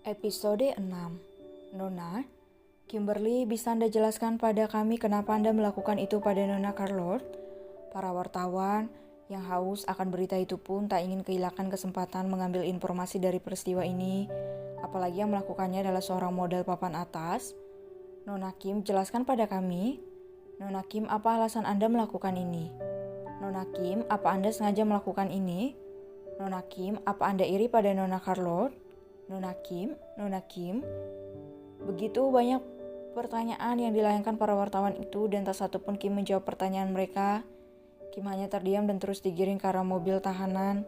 Episode 6. Nona, Kimberly, bisa Anda jelaskan pada kami kenapa Anda melakukan itu pada Nona Charlotte? Para wartawan yang haus akan berita itu pun tak ingin kehilangan kesempatan mengambil informasi dari peristiwa ini, apalagi yang melakukannya adalah seorang model papan atas. Nona Kim, jelaskan pada kami. Nona Kim, apa alasan Anda melakukan ini? Nona Kim, apa Anda sengaja melakukan ini? Nona Kim, apa Anda iri pada Nona Charlotte? Nona Kim. Begitu banyak pertanyaan yang dilayangkan para wartawan itu dan tak satu pun Kim menjawab pertanyaan mereka. Kim hanya terdiam dan terus digiring ke arah mobil tahanan.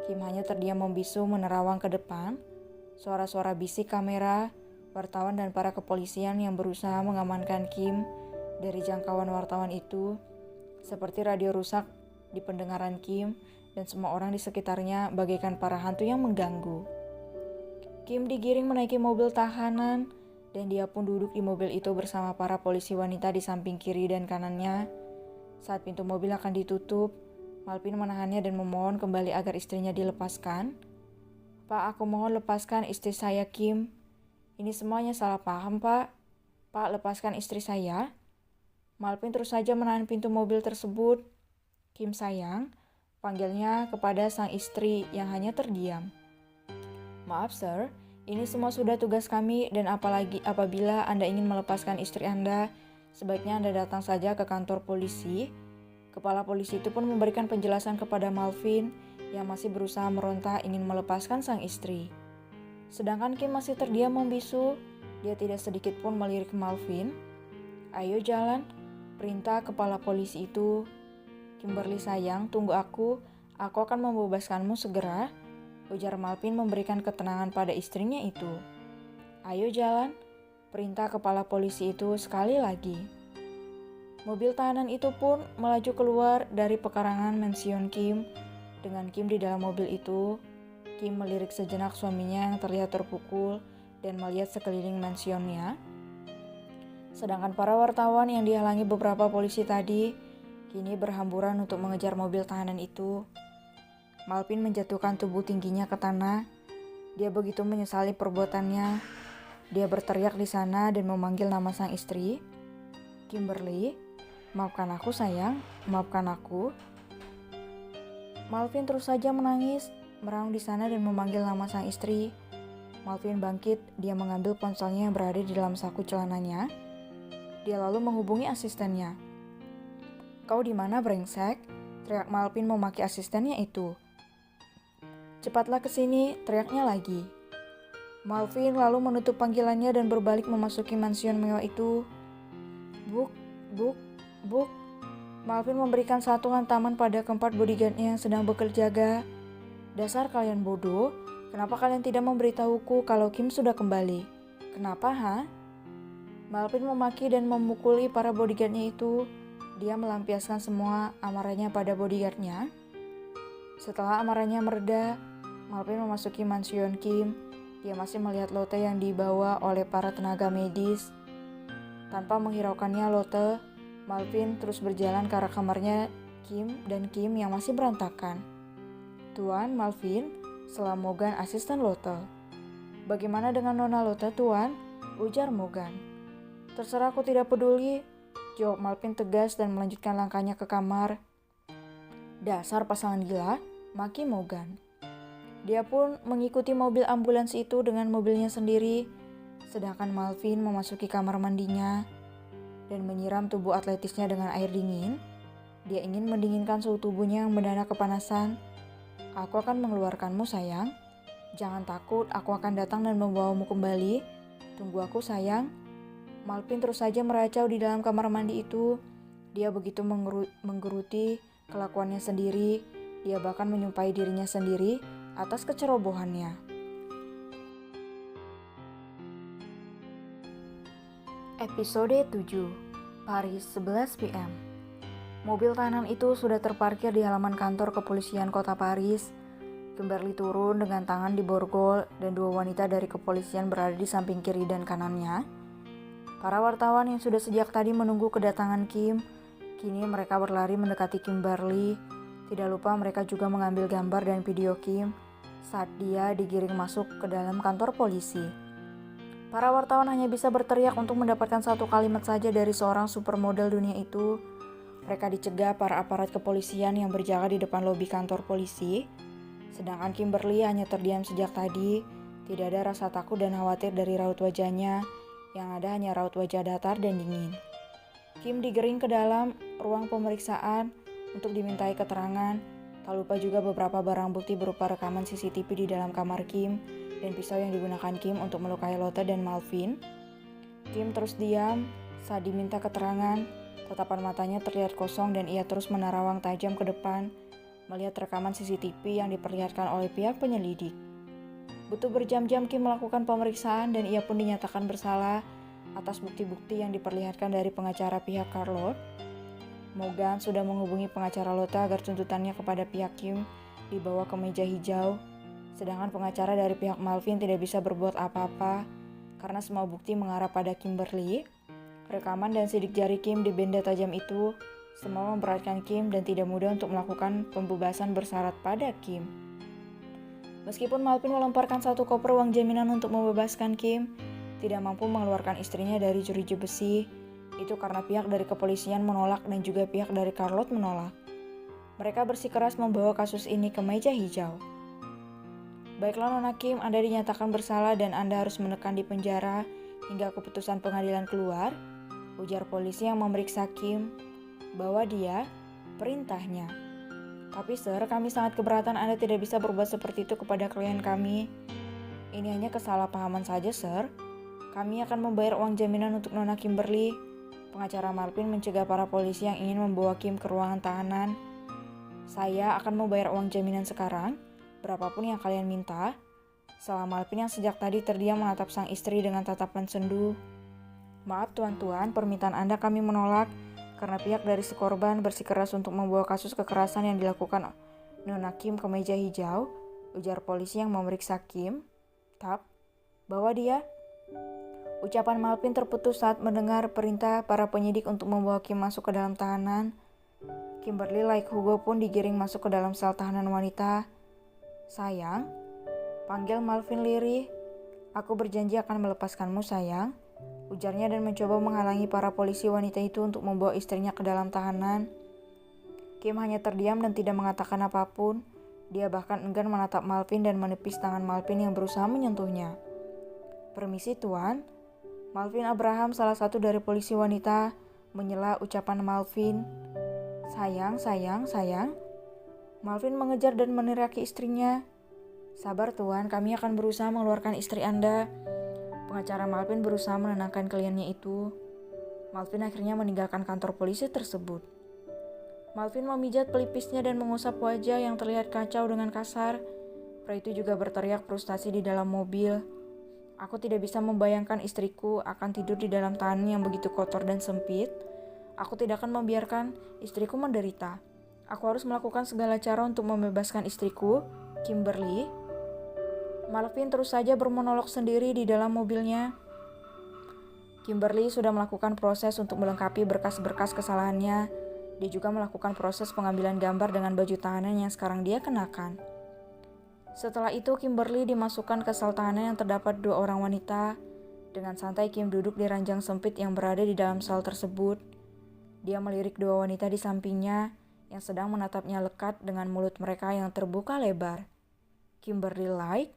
Kim hanya terdiam membisu menerawang ke depan. Suara-suara bisik kamera, wartawan dan para kepolisian yang berusaha mengamankan Kim dari jangkauan wartawan itu. Seperti radio rusak di pendengaran Kim dan semua orang di sekitarnya bagaikan para hantu yang mengganggu. Kim digiring menaiki mobil tahanan dan dia pun duduk di mobil itu bersama para polisi wanita di samping kiri dan kanannya. Saat pintu mobil akan ditutup, Malvin menahannya dan memohon kembali agar istrinya dilepaskan. Pak, aku mohon lepaskan istri saya, Kim. Ini semuanya salah paham, Pak. Pak, lepaskan istri saya. Malvin terus saja menahan pintu mobil tersebut. Kim sayang, panggilnya kepada sang istri yang hanya terdiam. Maaf sir, ini semua sudah tugas kami dan apalagi apabila Anda ingin melepaskan istri Anda, sebaiknya Anda datang saja ke kantor polisi. Kepala polisi itu pun memberikan penjelasan kepada Malvin yang masih berusaha meronta ingin melepaskan sang istri. Sedangkan Kim masih terdiam membisu, dia tidak sedikit pun melirik Malvin. Ayo jalan, perintah kepala polisi itu. Kimberly sayang, tunggu aku akan membebaskanmu segera. Ujar Malvin memberikan ketenangan pada istrinya itu. Ayo jalan, perintah kepala polisi itu sekali lagi. Mobil tahanan itu pun melaju keluar dari pekarangan mansion Kim. Dengan Kim di dalam mobil itu, Kim melirik sejenak suaminya yang terlihat terpukul dan melihat sekeliling mansionnya. Sedangkan para wartawan yang dihalangi beberapa polisi tadi, kini berhamburan untuk mengejar mobil tahanan itu. Malvin menjatuhkan tubuh tingginya ke tanah. Dia begitu menyesali perbuatannya. Dia berteriak di sana dan memanggil nama sang istri. Kimberly, maafkan aku sayang, maafkan aku. Malvin terus saja menangis, meraung di sana dan memanggil nama sang istri. Malvin bangkit, dia mengambil ponselnya yang berada di dalam saku celananya. Dia lalu menghubungi asistennya. Kau di mana brengsek? Teriak Malvin memaki asistennya itu. Cepatlah ke sini, teriaknya lagi. Malvin lalu menutup panggilannya dan berbalik memasuki mansion mewah itu. Buk. Malvin memberikan satu hantaman pada keempat bodyguardnya yang sedang bekerja. Dasar kalian bodoh, kenapa kalian tidak memberitahuku kalau Kim sudah kembali? Kenapa, ha? Malvin memaki dan memukuli para bodyguardnya itu. Dia melampiaskan semua amarahnya pada bodyguardnya. Setelah amarahnya mereda, Malvin memasuki mansion Kim. Dia masih melihat Lotte yang dibawa oleh para tenaga medis. Tanpa menghiraukannya Lotte, Malvin terus berjalan ke arah kamarnya Kim yang masih berantakan. Tuan, Malvin, selam Morgan asisten Lotte. Bagaimana dengan Nona Lotte, Tuan? Ujar Morgan. Terserah, aku tidak peduli, jawab Malvin tegas dan melanjutkan langkahnya ke kamar. Dasar pasangan gila, maki Morgan. Dia pun mengikuti mobil ambulans itu dengan mobilnya sendiri, sedangkan Malvin memasuki kamar mandinya dan menyiram tubuh atletisnya dengan air dingin. Dia ingin mendinginkan suhu tubuhnya yang mendadak kepanasan. Aku akan mengeluarkanmu sayang. Jangan takut, aku akan datang dan membawamu kembali. Tunggu aku sayang. Malvin terus saja meracau di dalam kamar mandi itu. Dia begitu menggeruti kelakuannya sendiri. Dia bahkan menyumpahi dirinya sendiri atas kecerobohannya. Episode 7. Paris 11 PM. Mobil tahanan itu sudah terparkir di halaman kantor kepolisian kota Paris. Kimberly turun dengan tangan di borgol dan dua wanita dari kepolisian berada di samping kiri dan kanannya. Para wartawan yang sudah sejak tadi menunggu kedatangan Kim, kini mereka berlari mendekati Kimberly. Tidak lupa mereka juga mengambil gambar dan video Kim saat dia digiring masuk ke dalam kantor polisi. Para wartawan hanya bisa berteriak untuk mendapatkan satu kalimat saja dari seorang supermodel dunia itu. Mereka dicegah para aparat kepolisian yang berjaga di depan lobi kantor polisi. Sedangkan Kimberly hanya terdiam sejak tadi. Tidak ada rasa takut dan khawatir dari raut wajahnya. Yang ada hanya raut wajah datar dan dingin. Kim digering ke dalam ruang pemeriksaan untuk dimintai keterangan. Tak lupa juga beberapa barang bukti berupa rekaman CCTV di dalam kamar Kim dan pisau yang digunakan Kim untuk melukai Lotte dan Malvin. Kim terus diam saat diminta keterangan. Tatapan matanya terlihat kosong dan ia terus menerawang tajam ke depan melihat rekaman CCTV yang diperlihatkan oleh pihak penyelidik. Butuh berjam-jam Kim melakukan pemeriksaan dan ia pun dinyatakan bersalah atas bukti-bukti yang diperlihatkan dari pengacara pihak Charlotte. Morgan sudah menghubungi pengacara Lotte agar tuntutannya kepada pihak Kim dibawa ke meja hijau, sedangkan pengacara dari pihak Malvin tidak bisa berbuat apa-apa karena semua bukti mengarah pada Kimberly. Rekaman dan sidik jari Kim di benda tajam itu semua memberatkan Kim dan tidak mudah untuk melakukan pembebasan bersyarat pada Kim. Meskipun Malvin melemparkan satu koper uang jaminan untuk membebaskan Kim, tidak mampu mengeluarkan istrinya dari jeruji besi. Itu karena pihak dari kepolisian menolak dan juga pihak dari Charlotte menolak. Mereka bersikeras membawa kasus ini ke meja hijau. Baiklah Nona Kim, Anda dinyatakan bersalah dan Anda harus menekan di penjara hingga keputusan pengadilan keluar, ujar polisi yang memeriksa Kim. Bahwa dia perintahnya. Tapi sir, kami sangat keberatan Anda tidak bisa berbuat seperti itu kepada klien kami. Ini hanya kesalahpahaman saja sir. Kami akan membayar uang jaminan untuk Nona Kimberly. Pengacara Malvin mencegah para polisi yang ingin membawa Kim ke ruangan tahanan. Saya akan membayar uang jaminan sekarang, berapapun yang kalian minta. Salah Malvin yang sejak tadi terdiam menatap sang istri dengan tatapan sendu. Maaf tuan-tuan, permintaan Anda kami menolak. Karena pihak dari si korban bersikeras untuk membawa kasus kekerasan yang dilakukan Nona Kim ke meja hijau, ujar polisi yang memeriksa Kim. Bahwa dia. Ucapan Malvin terputus saat mendengar perintah para penyidik untuk membawa Kim masuk ke dalam tahanan. Kimberly Like Hugo pun digiring masuk ke dalam sel tahanan wanita. Sayang, panggil Malvin lirih. Aku berjanji akan melepaskanmu sayang. Ujarnya dan mencoba menghalangi para polisi wanita itu untuk membawa istrinya ke dalam tahanan. Kim hanya terdiam dan tidak mengatakan apapun. Dia bahkan enggan menatap Malvin dan menepis tangan Malvin yang berusaha menyentuhnya. Permisi tuan. Malvin Abraham, salah satu dari polisi wanita, menyela ucapan Malvin. Sayang. Malvin mengejar dan meneriaki istrinya. Sabar tuan, kami akan berusaha mengeluarkan istri Anda. Pengacara Malvin berusaha menenangkan kliennya itu. Malvin akhirnya meninggalkan kantor polisi tersebut. Malvin memijat pelipisnya dan mengusap wajah yang terlihat kacau dengan kasar. Pria itu juga berteriak frustasi di dalam mobil. Aku tidak bisa membayangkan istriku akan tidur di dalam tahanan yang begitu kotor dan sempit. Aku tidak akan membiarkan istriku menderita. Aku harus melakukan segala cara untuk membebaskan istriku, Kimberly. Malvin terus saja bermonolog sendiri di dalam mobilnya. Kimberly sudah melakukan proses untuk melengkapi berkas-berkas kesalahannya. Dia juga melakukan proses pengambilan gambar dengan baju tahanan yang sekarang dia kenakan. Setelah itu Kimberly dimasukkan ke sel tahanan yang terdapat 2 orang wanita. Dengan santai Kim duduk di ranjang sempit yang berada di dalam sel tersebut. Dia melirik 2 wanita di sampingnya yang sedang menatapnya lekat dengan mulut mereka yang terbuka lebar. Kimberly Like,